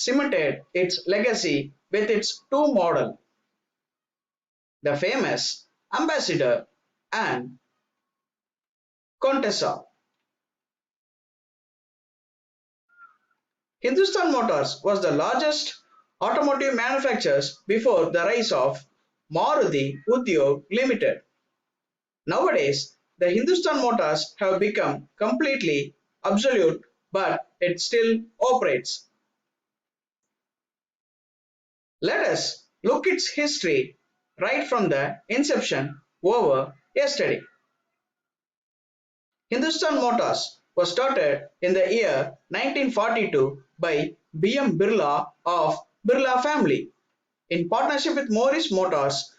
cemented its legacy with its two models, the famous Ambassador and Contessa. Hindustan Motors was the largest automotive manufacturer before the rise of Maruti Udyog Limited. Nowadays, the Hindustan Motors have become completely obsolete, but it still operates. Let us look its history right from the inception over yesterday. Hindustan Motors was started in the year 1942 by B.M. Birla of Birla family in partnership with Morris Motors.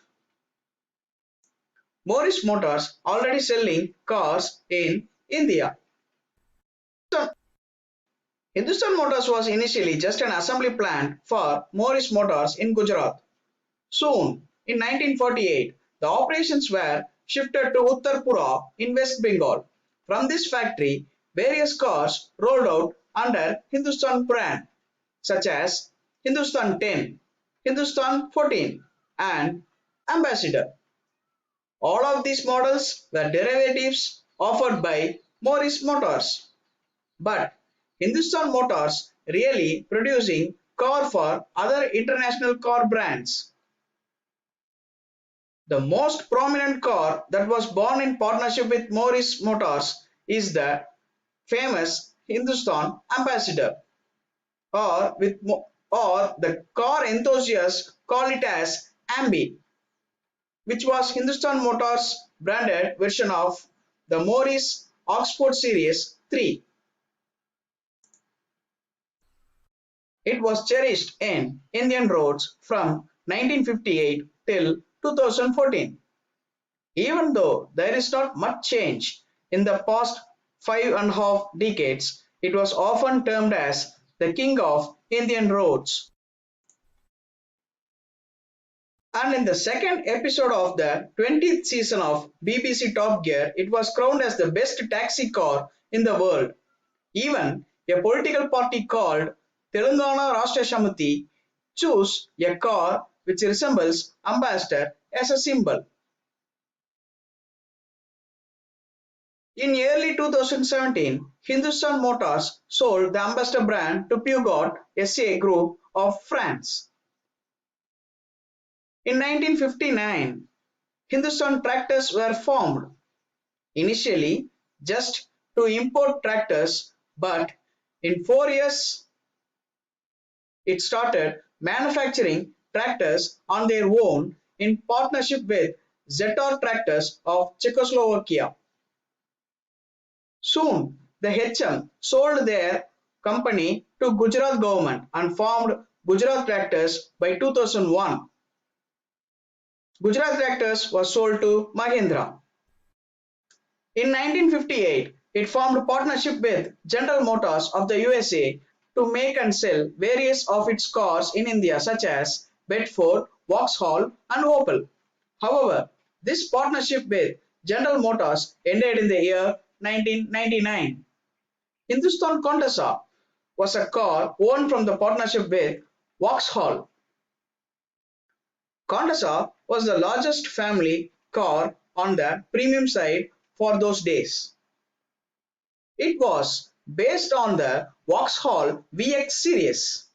Morris Motors already selling cars in India. Hindustan Motors was initially just an assembly plant for Morris Motors in Gujarat. Soon, in 1948, the operations were shifted to Uttarpura in West Bengal. From this factory, various cars rolled out under Hindustan brand, such as Hindustan 10, Hindustan 14, and Ambassador. All of these models were derivatives offered by Morris Motors. But Hindustan Motors really producing car for other international car brands. The most prominent car that was born in partnership with Morris Motors is the famous Hindustan Ambassador, or the car enthusiasts call it as Ambi, which was Hindustan Motors branded version of the Morris Oxford Series 3. It was cherished in Indian roads from 1958 till 2014. Even though there is not much change in the past 5.5 decades, it was often termed as the king of Indian roads. And in the second episode of the 20th season of BBC Top Gear, it was crowned as the best taxi car in the world. Even a political party called Telangana Rashtra Samiti chose a car which resembles Ambassador as a symbol. In early 2017, Hindustan Motors sold the Ambassador brand to Peugeot SA Group of France. In 1959, Hindustan Tractors were formed, initially just to import tractors, but in 4 years it started manufacturing tractors on their own in partnership with Zetor Tractors of Czechoslovakia. Soon, the HM sold their company to Gujarat government and formed Gujarat Tractors by 2001. Gujarat Tractors was sold to Mahindra. In 1958, it formed a partnership with General Motors of the USA to make and sell various of its cars in India such as Bedford, Vauxhall and Opel. However, this partnership with General Motors ended in the year 1999. Hindustan Contessa was a car owned from the partnership with Vauxhall. Contessa was the largest family car on the premium side for those days. It was based on the Vauxhall VX series.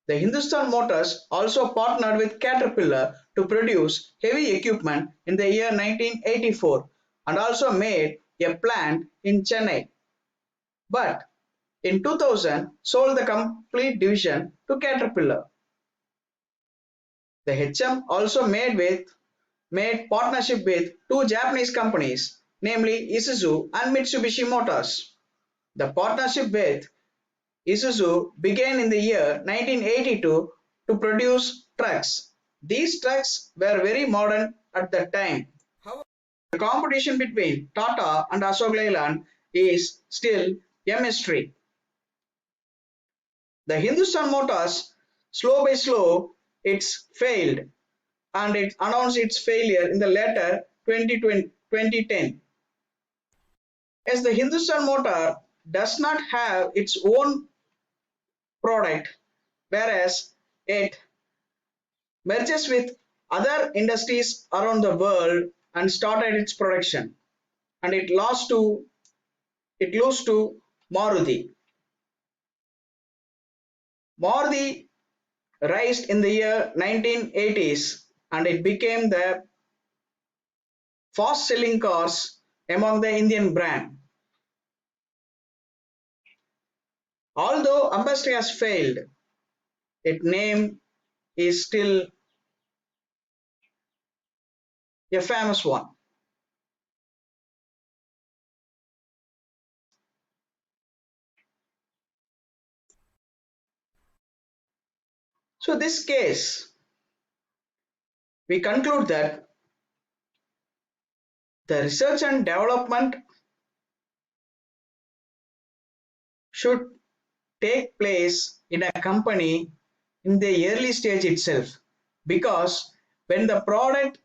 The Hindustan Motors also partnered with Caterpillar to produce heavy equipment in the year 1984 and also made a plant in Chennai. But in 2000 sold the complete division to Caterpillar. The HM also made partnership with two Japanese companies, namely Isuzu and Mitsubishi Motors. The partnership with Isuzu began in the year 1982 to produce trucks. These trucks were very modern at that time. However, the competition between Tata and Ashok Leyland is still a mystery. The Hindustan Motors, slow by slow, it's failed and it announced its failure in the latter 2010. As the Hindustan Motor does not have its own product, whereas it merges with other industries around the world and started its production, and it lost to Maruti. Maruti rised in the year 1980s and it became the fast selling cars among the Indian brand. Although Ambassador has failed, its name is still a famous one. So this case, we conclude that the research and development should take place in a company in the early stage itself, because when the product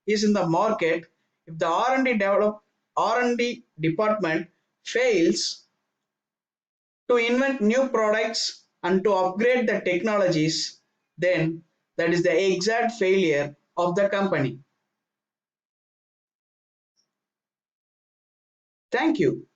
is in the market, if the R&D department fails to invent new products and to upgrade the technologies, then that is the exact failure of the company. Thank you.